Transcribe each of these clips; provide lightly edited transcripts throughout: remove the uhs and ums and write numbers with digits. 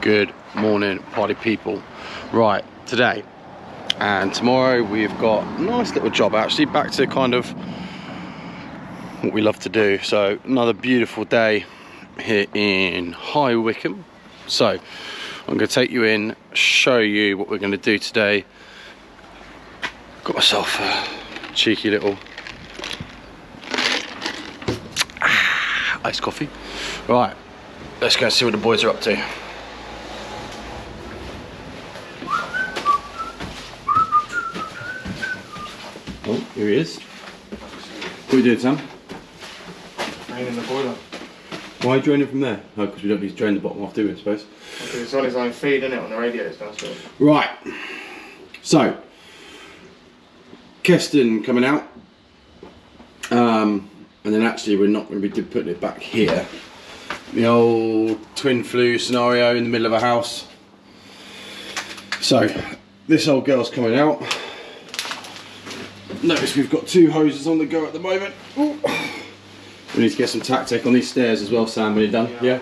Good morning, party people. Right, today and tomorrow we've got a nice little job, actually back to kind of what we love to do. So another beautiful day here in High Wycombe. So I'm going to take you in, show you what we're going to do today. Got myself a cheeky little iced coffee. Right, let's go and see what the boys are up to. Oh, here he is. What are you doing, Sam? Draining the boiler. Why are you draining from there? Oh, because we don't need to drain the bottom off, do we, I suppose? Because it's on its own feed, isn't it, on the radiators downstairs. Right. So, Keston coming out. And then actually we're not going to be putting it back here. The old twin flue scenario in the middle of a house. So, this old girl's coming out. Notice we've got two hoses on the go at the moment. Ooh. We need to get some tactic on these stairs as well, Sam, when you're done. Yeah.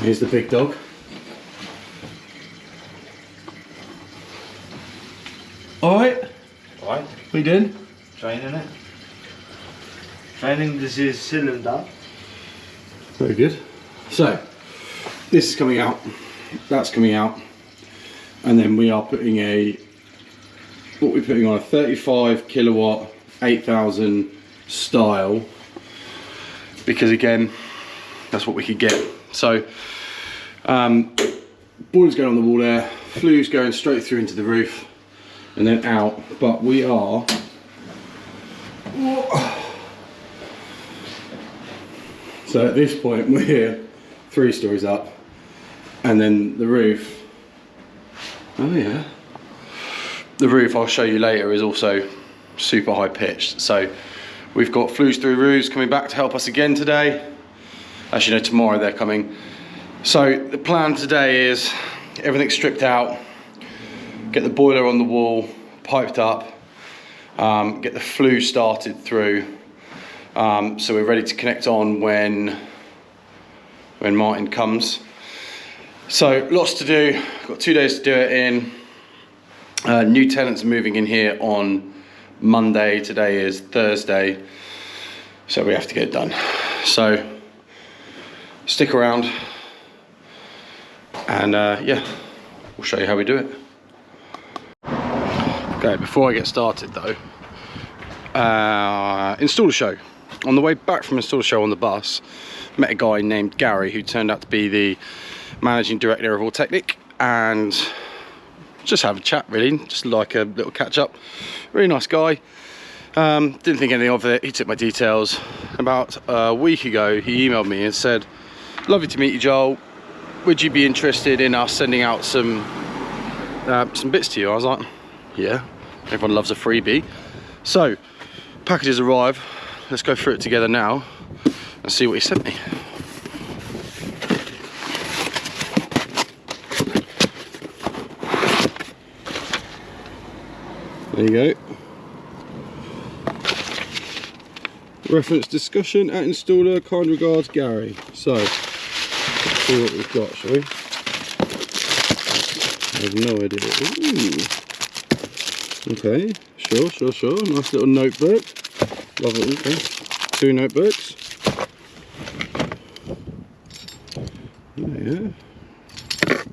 Here's the big dog. Alright. Right. What are you doing? Draining it. Draining this is cylinder. Very good. So, this is coming out. That's coming out. And then we are putting what we're putting on a 35 kilowatt 8000 style, because again that's what we could get. So boiler's going on the wall there, flue's going straight through into the roof and then out, but we are so at this point we're 3 stories up, and then the roof, oh yeah, the roof I'll show you later is also super high pitched. So we've got flues through roofs coming back to help us again today. Actually no, tomorrow they're coming. So the plan today is everything's stripped out, get the boiler on the wall, piped up, get the flue started through, so we're ready to connect on when Martin comes. So lots to do, got 2 days to do it in. New tenants are moving in here on Monday, today is Thursday, so we have to get it done. So stick around and yeah, we'll show you how we do it. Okay, before I get started though, installer show. On the way back from installer show on the bus, met a guy named Gary who turned out to be the managing director of Technic, and just have a chat really, just like a little catch up. Really nice guy. Didn't think anything of it. He took my details. About a week ago he emailed me and said, lovely to meet you, Joel, would you be interested in us sending out some bits to you? I was like, yeah, everyone loves a freebie. So packages arrive, let's go through it together now and see what he sent me. There you go. Reference discussion at installer, kind regards, Gary. So, let's see what we've got, shall we? I have no idea. Ooh. Okay, sure. Nice little notebook. Love it. Okay. 2 notebooks. Yeah.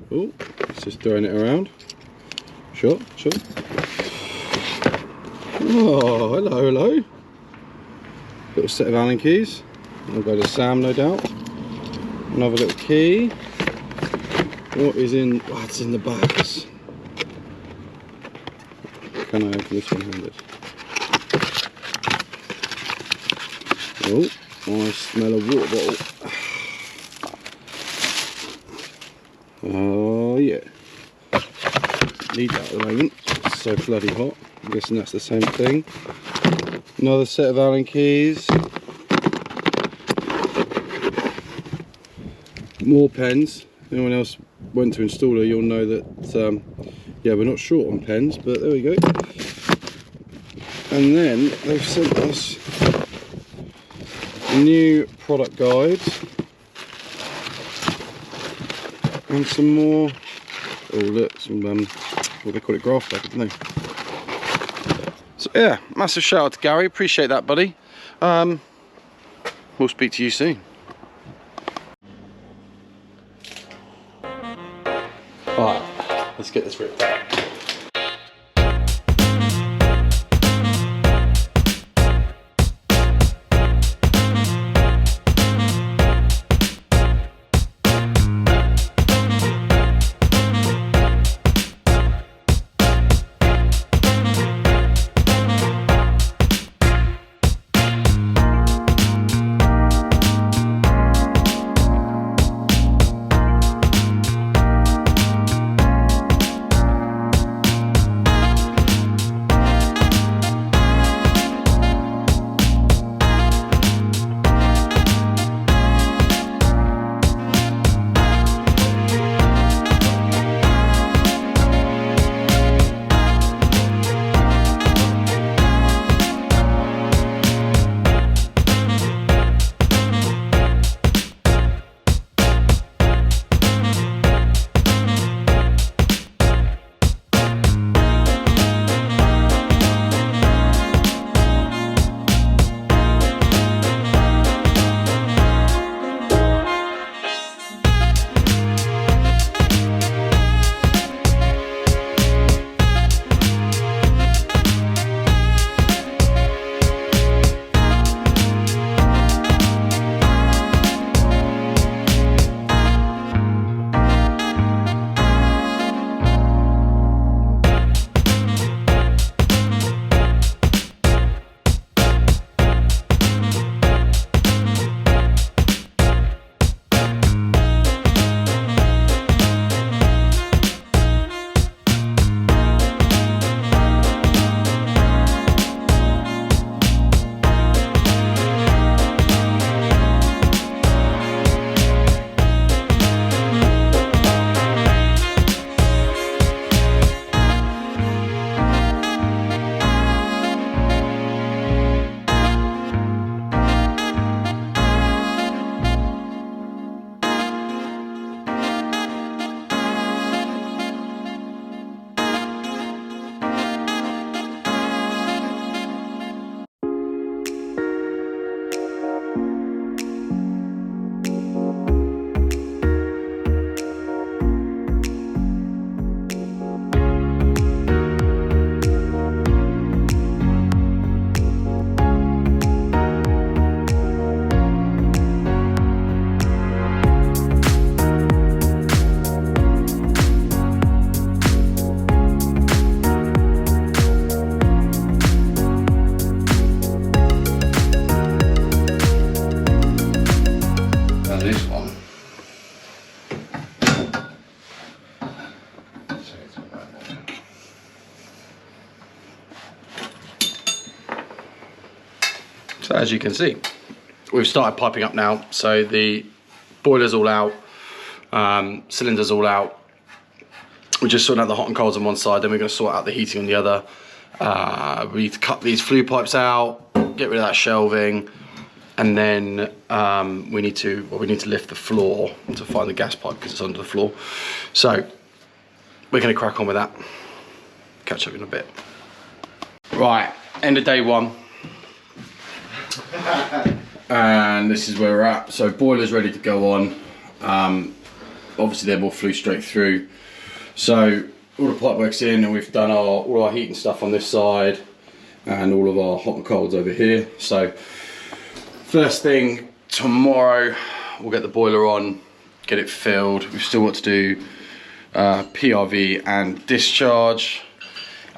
Oh, it's just throwing it around. Sure. Oh, hello. Little set of Allen keys. I'll go to Sam, no doubt. Another little key. What is in? What's in the bags? Can I open this one-handed? Oh, I smell a water bottle. Oh yeah. Need that at the moment. It's so bloody hot. I'm guessing that's the same thing. Another set of Allen keys. More pens. Anyone else went to installer, you'll know that yeah, we're not short on pens, but there we go. And then they've sent us a new product guide And some more. Oh look, some what they call it, graph paper, don't they? So yeah, massive shout out to Gary. Appreciate that, buddy. We'll speak to you soon. Alright, let's get this ripped out. So as you can see, we've started piping up now. So the boiler's all out, cylinder's all out. We're just sorting out the hot and colds on one side, then we're going to sort out the heating on the other. We need to cut these flue pipes out, get rid of that shelving, and then we need to lift the floor to find the gas pipe because it's under the floor. So we're going to crack on with that. Catch up in a bit. Right, end of day one. And this is where we're at. So boiler's ready to go on. Obviously they're all flew straight through. So all the pipework's in, and we've done all our heating stuff on this side and all of our hot and colds over here. So first thing tomorrow, we'll get the boiler on, get it filled. We've still got to do PRV and discharge.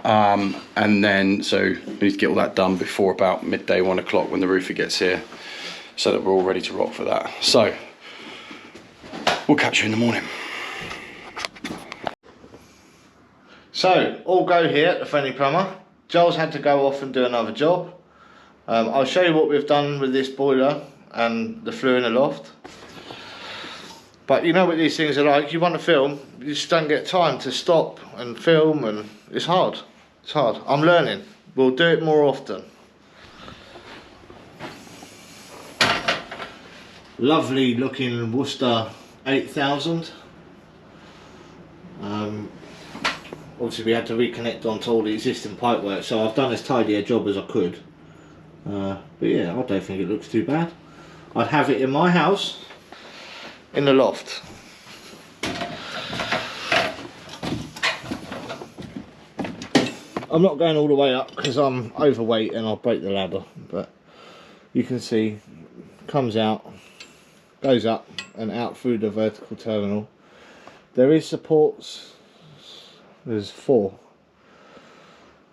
And then, so we need to get all that done before about midday, 1 o'clock when the roofer gets here, so that we're all ready to rock for that. So we'll catch you in the morning. So, all go here at the Friendly Plumber. Joel's had to go off and do another job. I'll show you what we've done with this boiler and the flue in the loft. But you know what these things are like, you want to film, you just don't get time to stop and film, and it's hard. It's hard. I'm learning. We'll do it more often. Lovely looking Worcester 8000. Obviously we had to reconnect onto all the existing pipework, so I've done as tidy a job as I could. But yeah, I don't think it looks too bad. I'd have it in my house, in the loft. I'm not going all the way up because I'm overweight and I'll break the ladder, but you can see, comes out, goes up and out through the vertical terminal. There is supports, there's 4,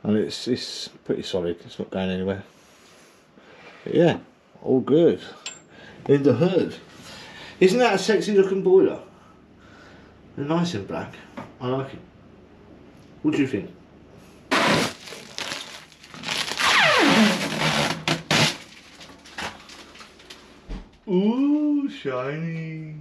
and it's pretty solid, it's not going anywhere. But yeah, all good in the hood. Isn't that a sexy looking boiler? They're nice in black, I like it. What do you think? Ooh, shiny.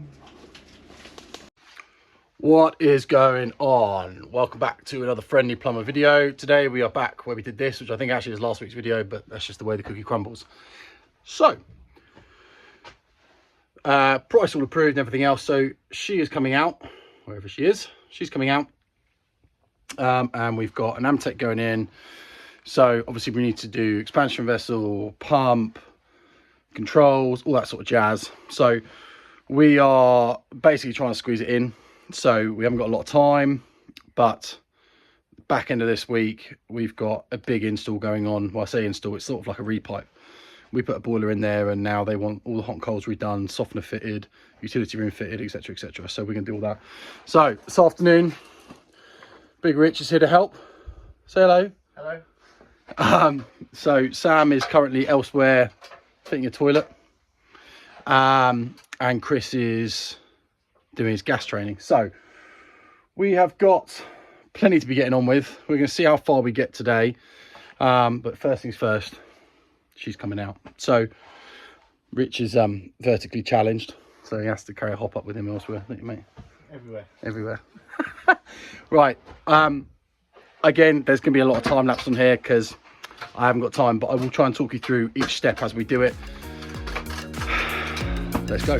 What is going on? Welcome back to another Friendly Plumber video. Today we are back where we did this, which I think actually is last week's video, but that's just the way the cookie crumbles. So, price all approved and everything else. So she is coming out, wherever she is. She's coming out. And we've got an Amtech going in. So obviously we need to do expansion vessel, pump, controls, all that sort of jazz. So we are basically trying to squeeze it in. So we haven't got a lot of time, but back end of this week, we've got a big install going on. Well, I say install, it's sort of like a repipe. We put a boiler in there and now they want all the hot and colds redone, softener fitted, utility room fitted, etc, etc. So we're going to do all that. So this afternoon, Big Rich is here to help. Say hello. Hello. So Sam is currently elsewhere fitting a toilet. And Chris is doing his gas training. So we have got plenty to be getting on with. We're going to see how far we get today. But first things first, she's coming out. So Rich is vertically challenged. So he has to carry a hop up with him elsewhere, don't you, mate? Everywhere. Right. Again, there's going to be a lot of time lapse on here because I haven't got time, but I will try and talk you through each step as we do it. Let's go.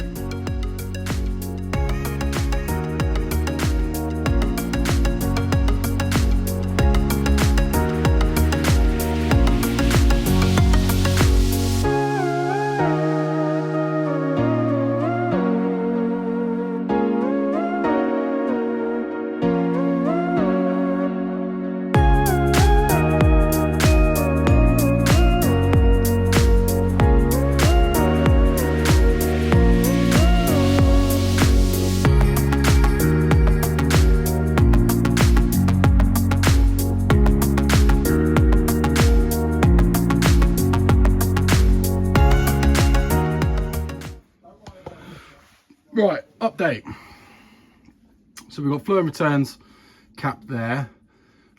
Right, update. So we've got flow and returns capped there.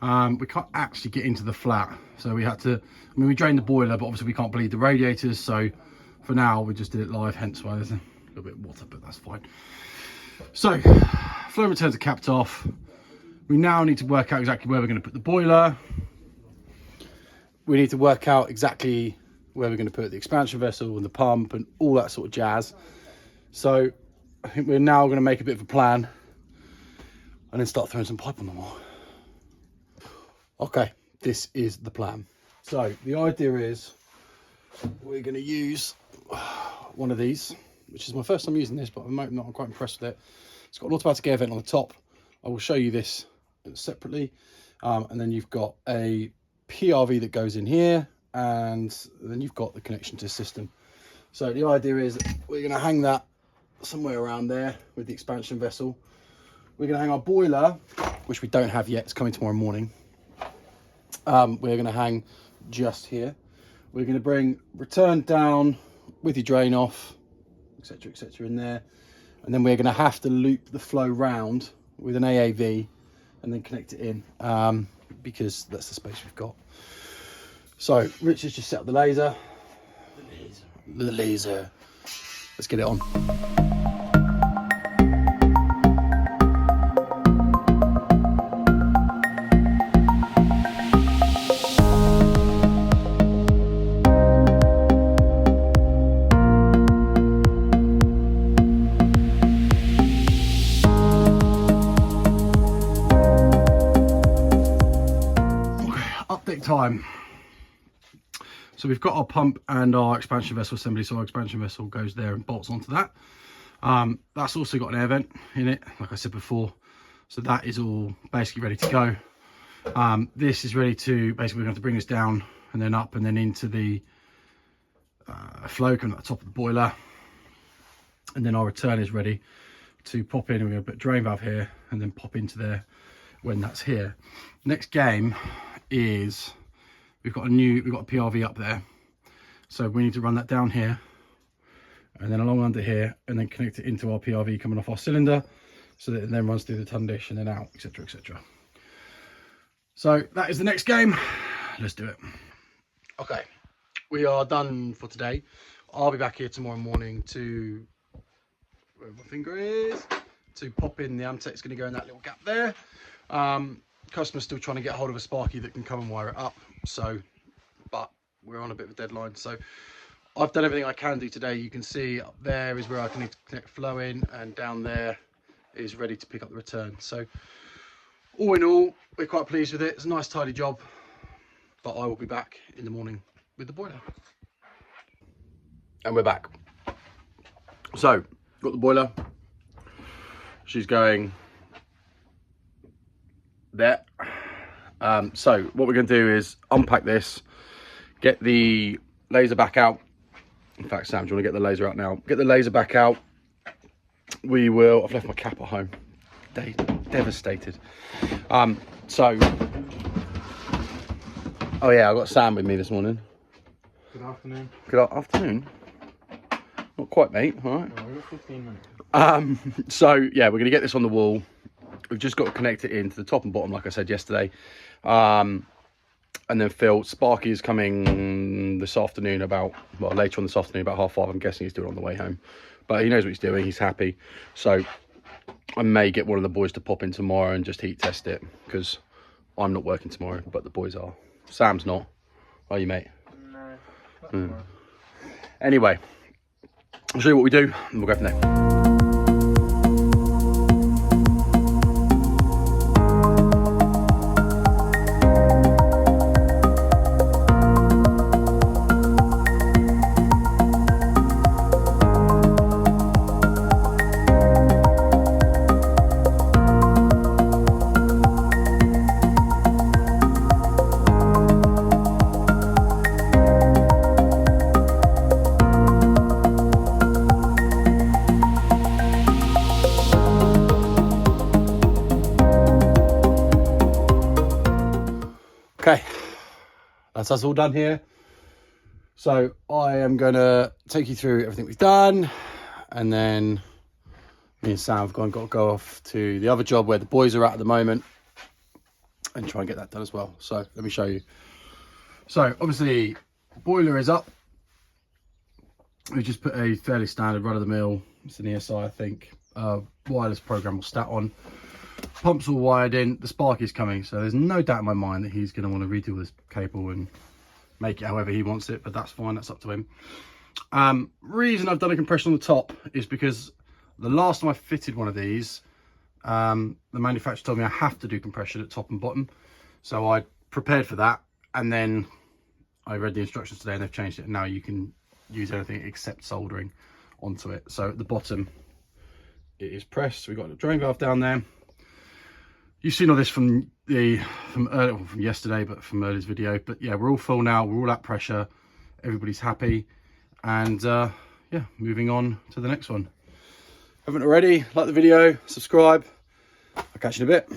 We can't actually get into the flat, so we had to, we drained the boiler, but obviously we can't bleed the radiators, so for now we just did it live, hence why there's a little bit of water, but that's fine. So flow and returns are capped off. We now need to work out exactly where we're going to put the boiler. We need to work out exactly where we're going to put the expansion vessel and the pump and all that sort of jazz. So I think we're now going to make a bit of a plan and then start throwing some pipe on the wall. Okay, this is the plan. So the idea is we're going to use one of these, which is my first time using this, but I'm not quite impressed with it. It's got an automatic air vent on the top. I will show you this separately. And then you've got a PRV that goes in here, and then you've got the connection to the system. So the idea is that we're going to hang that somewhere around there with the expansion vessel. We're going to hang our boiler, which we don't have yet, it's coming tomorrow morning. We're going to hang just here. We're going to bring return down with your drain off, etc, etc in there, and then we're going to have to loop the flow round with an AAV and then connect it in, because that's the space we've got. So Rich has just set up the laser. The laser. Let's get it on. time. So we've got our pump and our expansion vessel assembly. So our expansion vessel goes there and bolts onto that. That's also got an air vent in it, like I said before. So that is all basically ready to go. This is ready to, basically we're going to have to bring this down and then up and then into the flow coming at the top of the boiler. And then our return is ready to pop in, and we're going to put a drain valve here and then pop into there when that's here. Next game is we've got a PRV up there, so we need to run that down here and then along under here and then connect it into our PRV coming off our cylinder, so that it then runs through the ton dish and then out, etc, etc. So that is the next game. Let's do it. Okay, we are done for today. I'll be back here tomorrow morning to, where my finger is, to pop in the Amtech's going to go in that little gap there. Customer's still trying to get hold of a Sparky that can come and wire it up, so, but we're on a bit of a deadline. So I've done everything I can do today. You can see up there is where I can connect flow in, and down there is ready to pick up the return. So all in all, we're quite pleased with it. It's a nice tidy job, but I will be back in the morning with the boiler. And we're back. So got the boiler, she's going there. So what we're going to do is unpack this, get the laser back out. In fact, Sam, do you want to get the laser out now? Get the laser back out. We will, I've left my cap at home, devastated. So, oh yeah, I've got Sam with me this morning. Good afternoon. Good afternoon. Not quite, mate. All right. Oh, we've got 15 minutes. So yeah, we're going to get this on the wall. We've just got to connect it into the top and bottom, like I said yesterday. And then Phil, Sparky is coming this afternoon about, well, later on this afternoon, about 5:30. I'm guessing he's doing it on the way home. But he knows what he's doing. He's happy. So I may get one of the boys to pop in tomorrow and just heat test it, because I'm not working tomorrow, but the boys are. Sam's not. Are you, mate? No. Anyway, I'll show you what we do and we'll go from there. Okay, that's us all done here. So I am going to take you through everything we've done, and then me and Sam have got to go off to the other job where the boys are at the moment and try and get that done as well. So let me show you. So obviously boiler is up. We just put a fairly standard run-of-the-mill, it's an ESI I think, wireless programmable stat on. Pumps all wired in, the Sparky's coming, so there's no doubt in my mind that he's going to want to redo this cable and make it however he wants it, but that's fine, that's up to him. Reason I've done a compression on the top is because the last time I fitted one of these, the manufacturer told me I have to do compression at top and bottom, so I prepared for that, and then I read the instructions today and they've changed it, and now you can use anything except soldering onto it. So at the bottom it is pressed, so we've got a drain valve down there. You've seen all this from yesterday, but from earlier's video. But yeah, we're all full now. We're all at pressure. Everybody's happy, and yeah, moving on to the next one. Haven't already? Like the video, subscribe. I'll catch you in a bit.